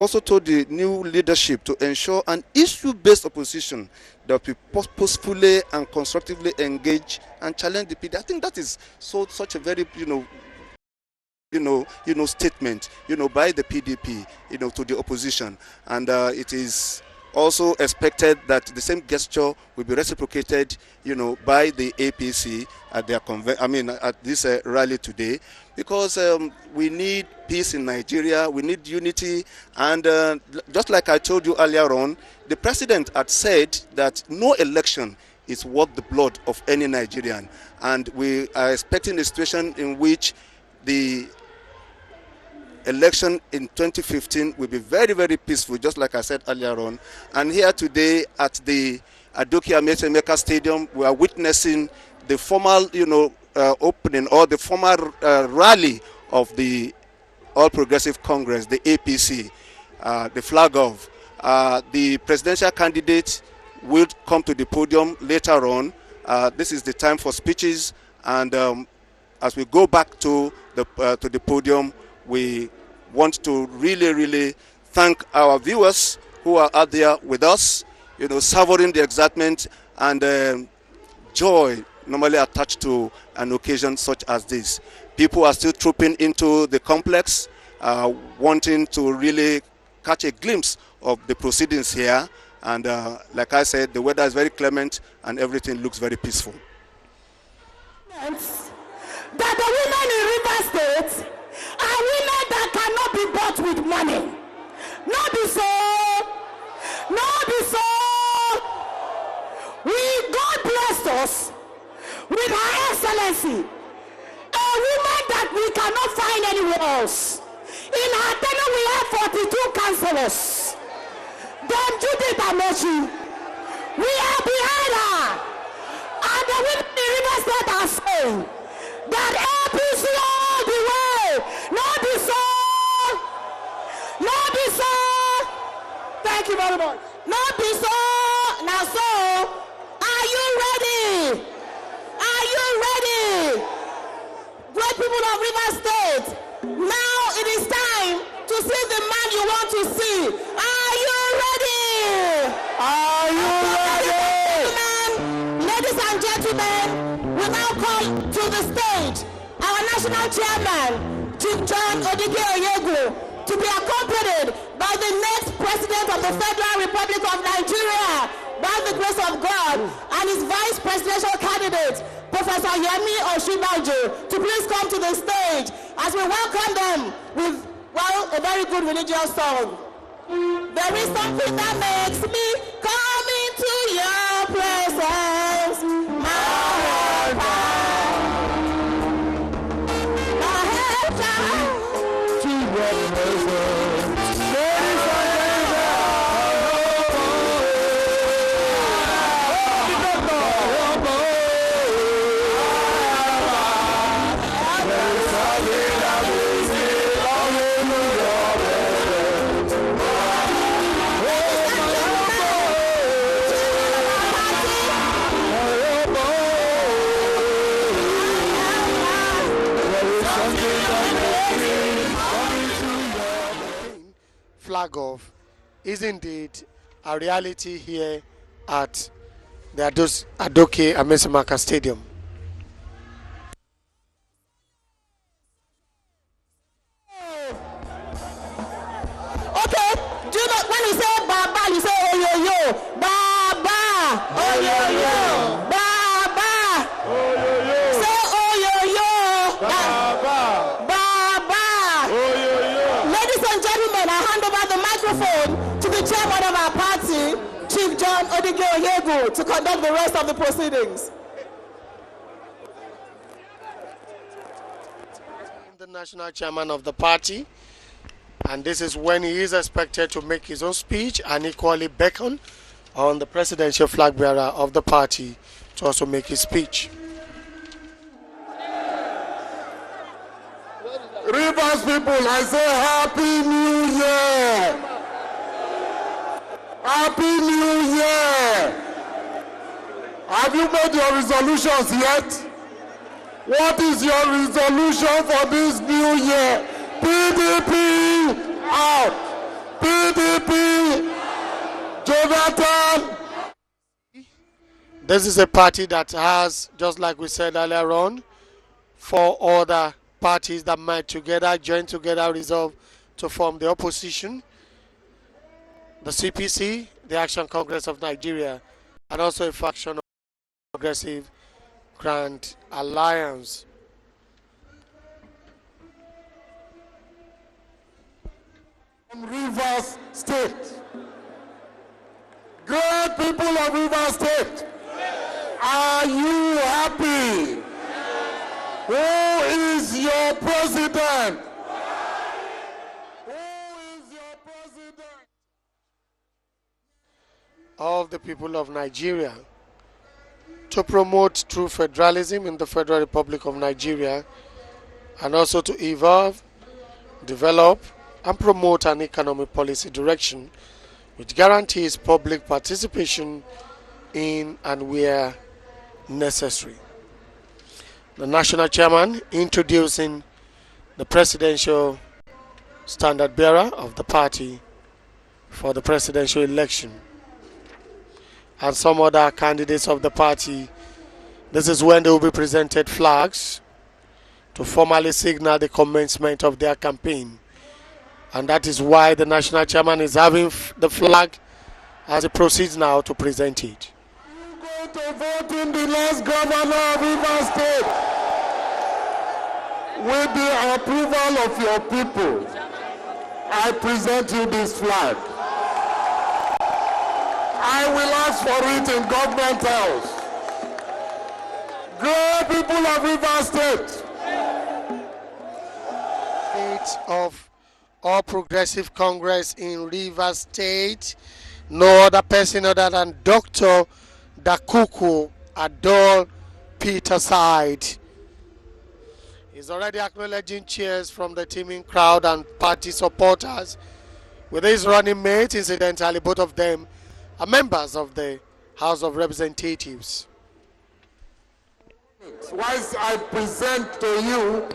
also told the new leadership to ensure an issue-based opposition that will purposefully and constructively engage and challenge the PD. I think that is such a very statement by the PDP to the opposition, and it is also expected that the same gesture will be reciprocated by the APC at their at this rally today, because we need peace in Nigeria, we need unity, and just like I told you earlier on, the president had said that no election is worth the blood of any Nigerian, and we are expecting a situation in which the election in 2015 will be very, very peaceful, just like I said earlier on. And here today at the Adoke Amesemeka Stadium, we are witnessing the formal, opening or the formal rally of the All Progressive Congress, the APC, the flag of. The presidential candidate will come to the podium later on. This is the time for speeches, and as we go back to the podium, we want to really, really thank our viewers who are out there with us, savoring the excitement and joy normally attached to an occasion such as this. People are still trooping into the complex, wanting to really catch a glimpse of the proceedings here. And like I said, the weather is very clement and everything looks very peaceful. That the women in River State are women that cannot be bought with money. Not be so. Not be so. God blessed us with Her Excellency, a woman that we cannot find anywhere else. In her tenure, we have 42 councillors. Then Judith Amechi, we are behind her. And the women in River State are saying that APC all the way. Not be so. Not be so. Thank you very much. Not be so. Now so, are you ready? Are you ready? Great people of River State, now it is time to see the man you want to see. Are you ready? Are you ready? Ladies and gentlemen, we now call to the stage our national chairman, Chief John Odike Oyegu, to be accompanied by the next president of the Federal Republic of Nigeria, by the grace of God, and his vice presidential candidate, Professor Yemi Osinbajo, to please come to the stage as we welcome them with, a very good religious song. There is something that makes me come into your presence. Flag off is indeed a reality here at the Adoke Amesemeka Stadium. Okay, do you know when you say Baba, you say oh yo yo, Baba, oh yo yo, Baba, Oh yo yo, say oh yo yo, Baba, Baba. oh yo yo. Ladies and gentlemen, I hand over the microphone to the chairman of our party, Chief John Odike Oyegu, to conduct the rest of the proceedings. The national chairman of the party, and this is when he is expected to make his own speech and equally beckon on the presidential flag bearer of the party to also make his speech. Rivers people, I say Happy New Year! Happy New Year! Have you made your resolutions yet? What is your resolution for this new year? PDP out! Jonathan. This is a party that has, just like we said earlier on, 4 other parties that met together, joined together, resolved to form the opposition, the CPC, the Action Congress of Nigeria, and also a faction of Progressive Grand Alliance. From Rivers State. Great people of Rivers State, are you happy? Who is your president? Who is your president? Of the people of Nigeria, to promote true federalism in the Federal Republic of Nigeria, and also to evolve, develop, and promote an economic policy direction which guarantees public participation in and where necessary. The national chairman introducing the presidential standard bearer of the party for the presidential election and some other candidates of the party. This is when they will be presented flags to formally signal the commencement of their campaign. And that is why the national chairman is having the flag as he proceeds now to present it. You go to vote in the last governor of Rivers State. With the approval of your people, I present you this flag. I will ask for it in government house. Great people of Rivers State. Of All Progressive Congress in Rivers State, no other person other than Dr. Dakuku Adol Peter Side. He's already acknowledging cheers from the teaming crowd and party supporters with his running mate. Incidentally, both of them are members of the House of Representatives. Whilst I present to you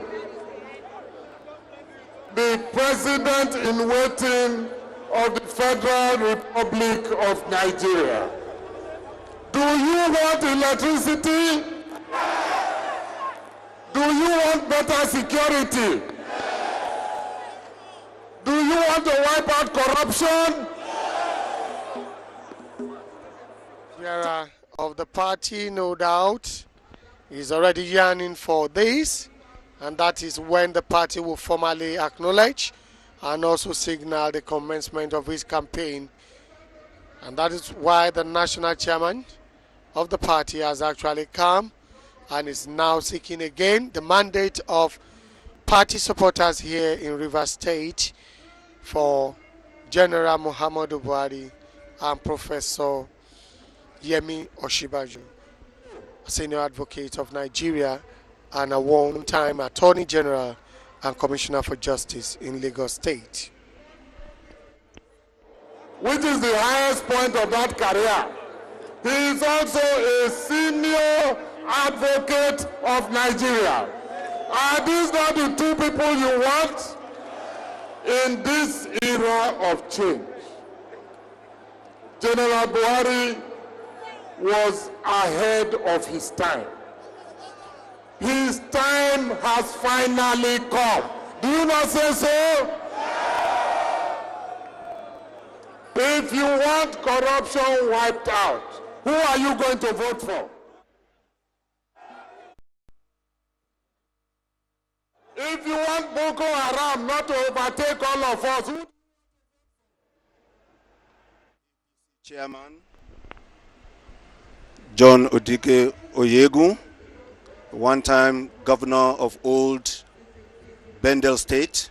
the President in waiting of the Federal Republic of Nigeria. Do you want electricity? Do you want better security? Do you want to wipe out corruption? Bearer of the party, no doubt, is already yearning for this. And that is when the party will formally acknowledge and also signal the commencement of his campaign. And that is why the national chairman of the party has actually come and is now seeking again the mandate of party supporters here in Rivers State for General Muhammadu Buhari and Professor Yemi Osinbajo, senior advocate of Nigeria and a one-time Attorney General and Commissioner for Justice in Lagos State. Which is the highest point of that career. He is also a senior advocate of Nigeria. Are these not the two people you want in this era of change? General Buhari was ahead of his time. His time has finally come. Do you not say so? If you want corruption wiped out, who are you going to vote for? If you want Boko Haram not to overtake all of us, who? Chairman John Odike Oyegu, one-time governor of Old Bendel State,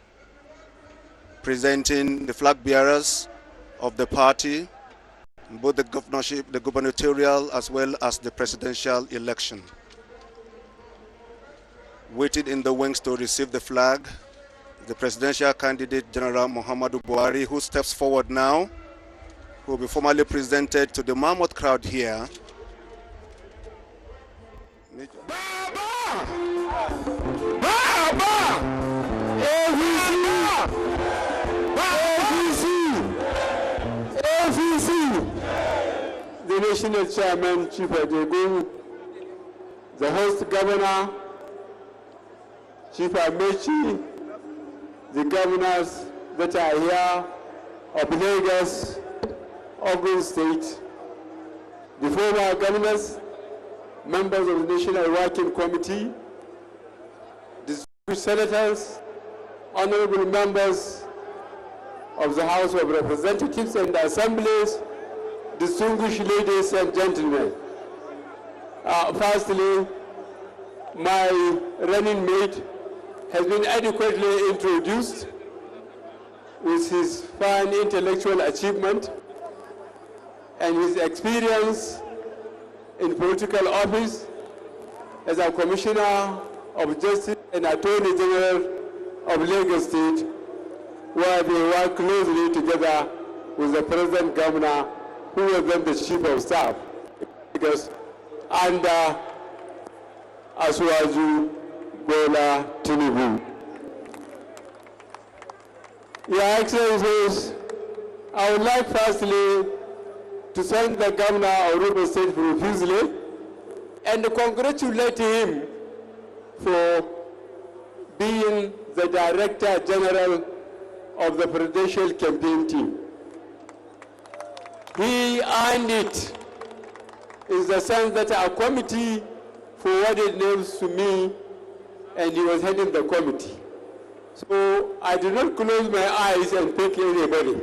presenting the flag bearers of the party, both the governorship, the gubernatorial, as well as the presidential election. Waiting in the wings to receive the flag, the presidential candidate, General Muhammadu Buhari, who steps forward now, who will be formally presented to the mammoth crowd here. Baba! Baba! APC! APC! APC! National Chairman, Chief Adegu, the host governor, Chief Amechi, the governors that are here of Lagos, Ogun State, the former governors, members of the National Working Committee, distinguished senators, honorable members of the House of Representatives and Assemblies, distinguished ladies and gentlemen. Firstly, my running mate has been adequately introduced with his fine intellectual achievement and his experience in political office as a Commissioner of Justice and Attorney General of Lagos State, where they work closely together with the President Governor, who was then the Chief of Staff, under Asiwaju Bola Tinubu. Your Excellencies, I would like firstly to thank the Governor of Rivers State profusely and congratulate him for being the Director General of the Presidential Campaign Team. He earned it in the sense that our committee forwarded names to me and he was heading the committee. So I did not close my eyes and pick anybody.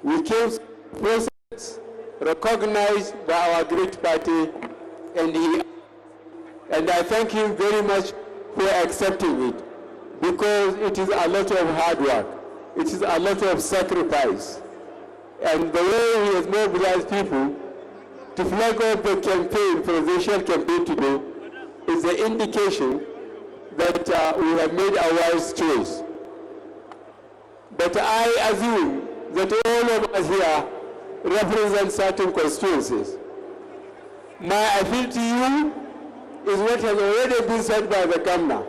We came to the process recognized by our great party and I thank him very much for accepting it, because it is a lot of hard work. It is a lot of sacrifice. And the way he has mobilized people to flag off the campaign, presidential campaign today, is the indication that we have made a wise choice. But I assume that all of us here represent certain constituencies. My appeal to you is what has already been said by the governor.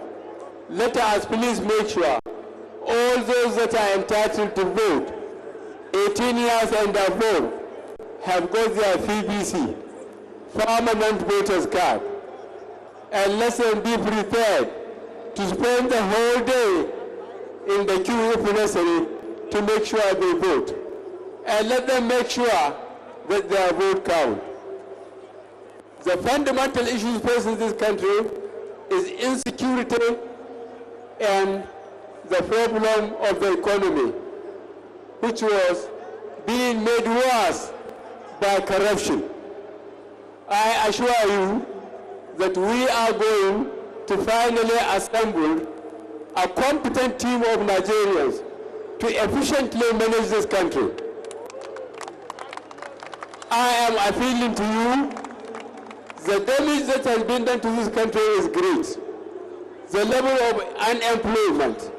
Let us please make sure all those that are entitled to vote, 18 years and above, have got their PVC, permanent voters card, and let them be prepared to spend the whole day in the queue if necessary to make sure they vote. And let them make sure that their vote counts. The fundamental issues facing this country is insecurity and the problem of the economy, which was being made worse by corruption. I assure you that we are going to finally assemble a competent team of Nigerians to efficiently manage this country. I am appealing to you. The damage that has been done to this country is great. The level of unemployment,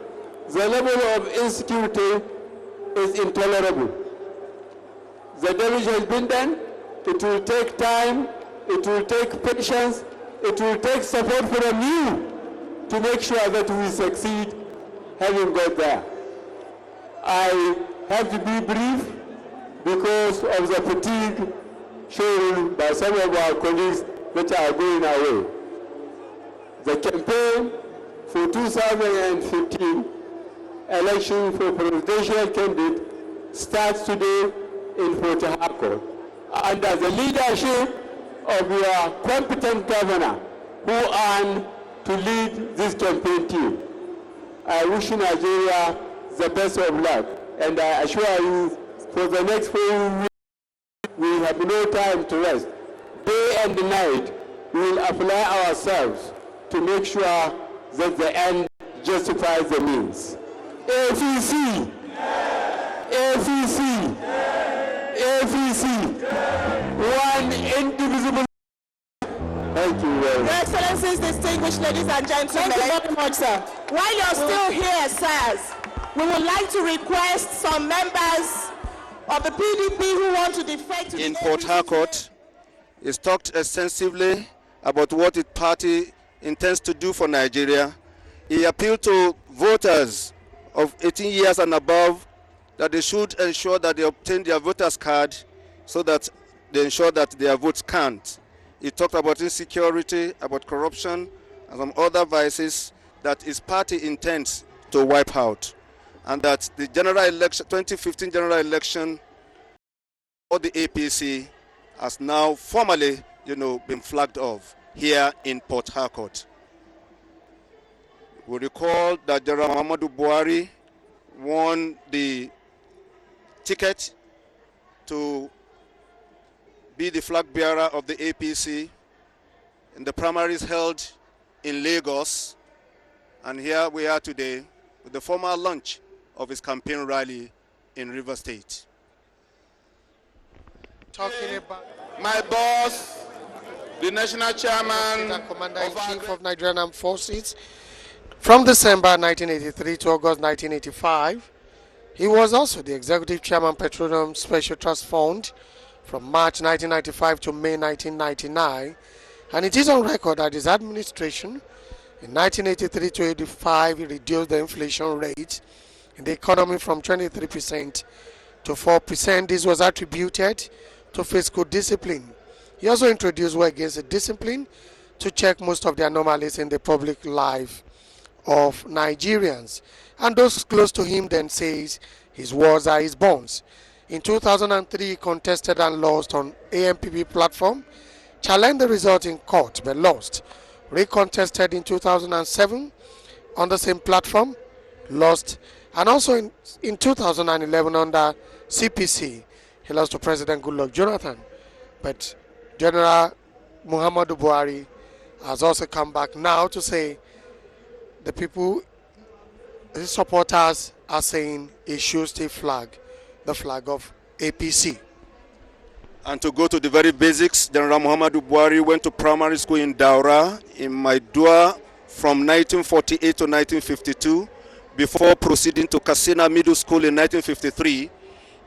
the level of insecurity is intolerable. The damage has been done. It will take time, it will take patience, it will take support from you to make sure that we succeed having got there. I have to be brief because of the fatigue shown by some of our colleagues that are going away. The campaign for 2015 election for presidential candidate starts today in Port Harcourt under the leadership of your competent governor who earned to lead this campaign team. I wish Nigeria the best of luck, and I assure you for the next 4 weeks we have no time to rest. Day and night we will apply ourselves to make sure that the end justifies the means. APC! APC! APC! One indivisible. Thank you very Your much. Excellencies, distinguished ladies and gentlemen. Thank you very much, sir. While you're still here, sirs, we would like to request some members of the PDP who want to defect to In the Port APC. Harcourt, he's talked extensively about what his party intends to do for Nigeria. He appealed to voters of 18 years and above that they should ensure that they obtain their voters card so that they ensure that their votes count. He talked about insecurity, about corruption, and some other vices that his party intends to wipe out. And that the general election, 2015 general election for the APC has now formally, been flagged off here in Port Harcourt. We recall that General Muhammadu Buhari won the ticket to be the flag bearer of the APC in the primaries held in Lagos. And here we are today with the formal launch of his campaign rally in River State. Talking about My boss, the national chairman the Commander-in-Chief of Nigerian Armed Forces, from December 1983 to August 1985, he was also the Executive Chairman Petroleum Special Trust Fund from March 1995 to May 1999, and it is on record that his administration in 1983 to 85 reduced the inflation rate in the economy from 23% to 4%. This was attributed to fiscal discipline. He also introduced work against the discipline to check most of the anomalies in the public life of Nigerians. And those close to him then says his words are his bonds. In 2003, he contested and lost on AMPP platform, challenged the result in court but lost. Recontested in 2007 on the same platform, lost. And also in 2011 under CPC, he lost to President Goodluck Jonathan. But General Muhammadu Buhari has also come back now to say the people, his supporters are saying he should still flag the flag of APC. And to go to the very basics, General Muhammadu Buhari went to primary school in Daura, in Maidua, from 1948 to 1952, before proceeding to Katsina Middle School in 1953.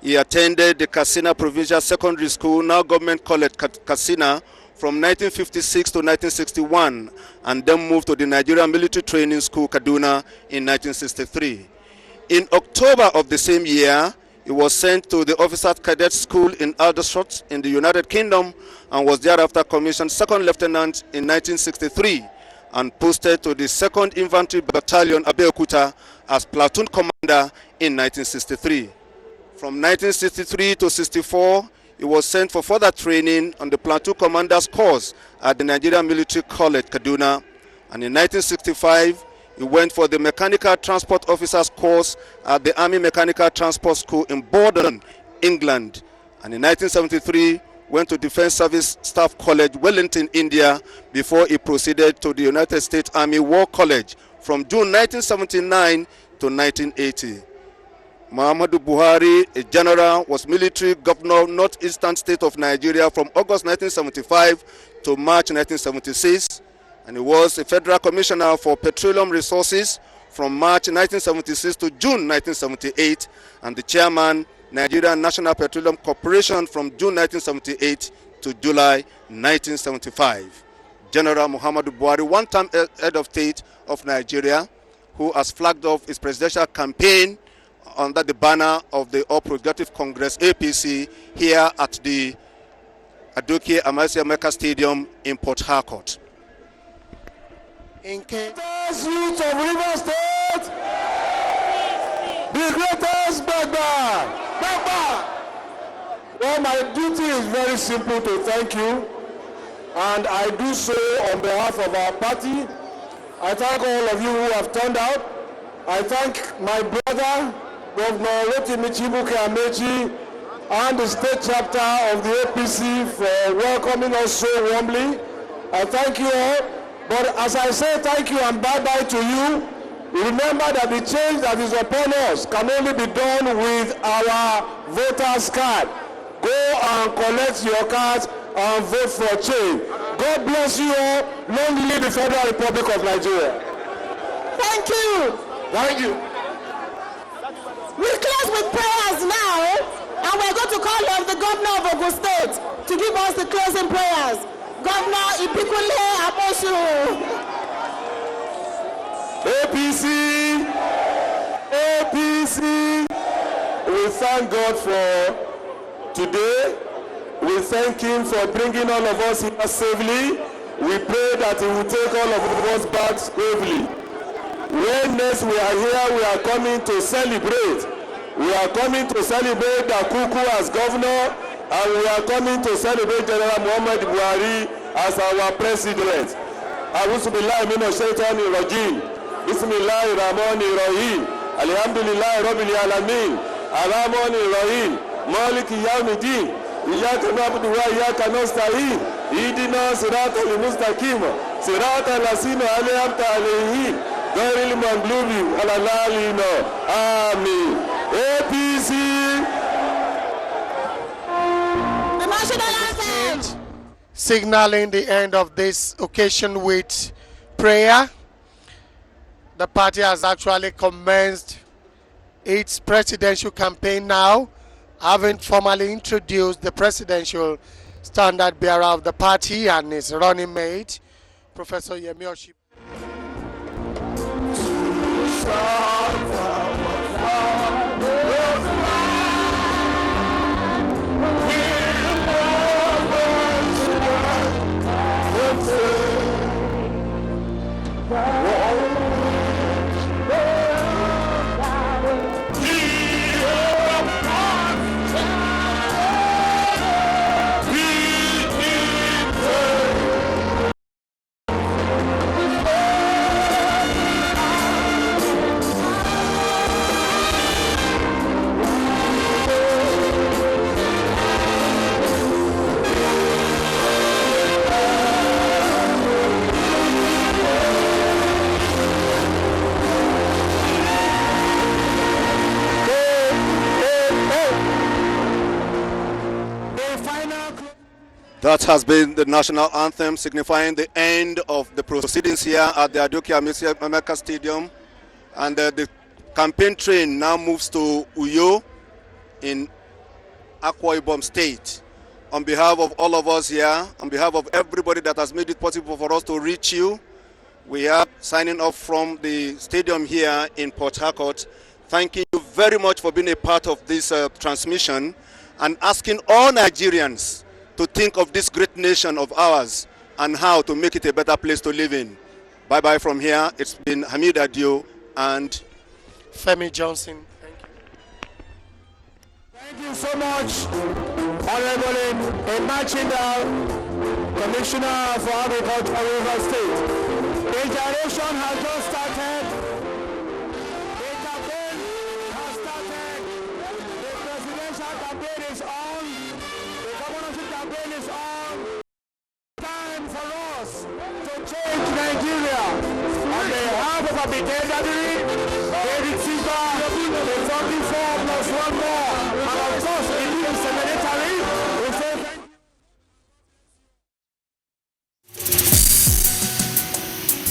He attended the Katsina Provincial Secondary School, now Government College Katsina, from 1956 to 1961, and then moved to the Nigerian Military Training School, Kaduna, in 1963. In October of the same year, he was sent to the Officers Cadet School in Aldershot in the United Kingdom and was thereafter commissioned Second Lieutenant in 1963 and posted to the 2nd Infantry Battalion, Abeokuta, as Platoon Commander in 1963. From 1963 to 64, he was sent for further training on the Platoon Commander's course at the Nigerian Military College, Kaduna. And in 1965, he went for the Mechanical Transport Officer's course at the Army Mechanical Transport School in Borden, England. And in 1973, went to Defense Service Staff College, Wellington, India, before he proceeded to the United States Army War College from June 1979 to 1980. Muhammadu Buhari, a general, was military governor of Northeastern State of Nigeria from August 1975 to March 1976. And he was a federal commissioner for petroleum resources from March 1976 to June 1978, and the chairman, Nigerian National Petroleum Corporation, from June 1978 to July 1975. General Muhammadu Buhari, one-time head of state of Nigeria, who has flagged off his presidential campaign under the banner of the All Progressive Congress, APC, here at the Adoke Amasiameka Stadium in Port Harcourt. In greatest youth of River State, the greatest beggar. Well, my duty is very simple to thank you, and I do so on behalf of our party. I thank all of you who have turned out. I thank my brother, Governor Rotimi Chibuke Amechi, and the state chapter of the APC for welcoming us so warmly. I thank you all. But as I say thank you and bye-bye to you, remember that the change that is upon us can only be done with our voters' card. Go and collect your cards and vote for change. God bless you all. Long live the Federal Republic of Nigeria. Thank you. Thank you. We close with prayers now, and we're going to call on the governor of Ogun State to give us the closing prayers. Governor Ibikule Amosu. APC, APC. We thank God for today. We thank him for bringing all of us here safely. We pray that he will take all of us back safely. When next we are here, we are coming to celebrate. We are coming to celebrate Akuku as governor, and we are coming to celebrate General Muhammad Buhari as our president. Auzubillahi minash shaitani rajim. Bismillahir rahmanir rahim. Alhamdulillahi rabbil alamin. Arrahmanir rahim. Maliki yawmiddin. Iyyaka na'budu wa iyyaka nasta'in. Ihdina siratal mustaqim. Siratal ladzina an'amta alaihim. Ghayril maghdubi alaihim. Amen. APC. The national anthem. Signaling the end of this occasion with prayer. The party has actually commenced its presidential campaign now, having formally introduced the presidential standard bearer of the party and his running mate, Professor Yemi Oshib. That has been the national anthem signifying the end of the proceedings here at the Adokia Emeka Stadium. And the campaign train now moves to Uyo in Akwa Ibom State. On behalf of all of us here, on behalf of everybody that has made it possible for us to reach you, we are signing off from the stadium here in Port Harcourt. Thanking you very much for being a part of this transmission and asking all Nigerians to think of this great nation of ours and how to make it a better place to live in. Bye-bye from here. It's been Hamid Adio and Femi Johnson. Thank you so much, Honorable Machinda, Commissioner for Agriculture, River State. The generation has just started. The campaign has started. The presidential campaign is on. The governorship campaign is on. Time for us to change Nigeria. On behalf of Abidjan Dadiri, David Siba, the 44 plus one more.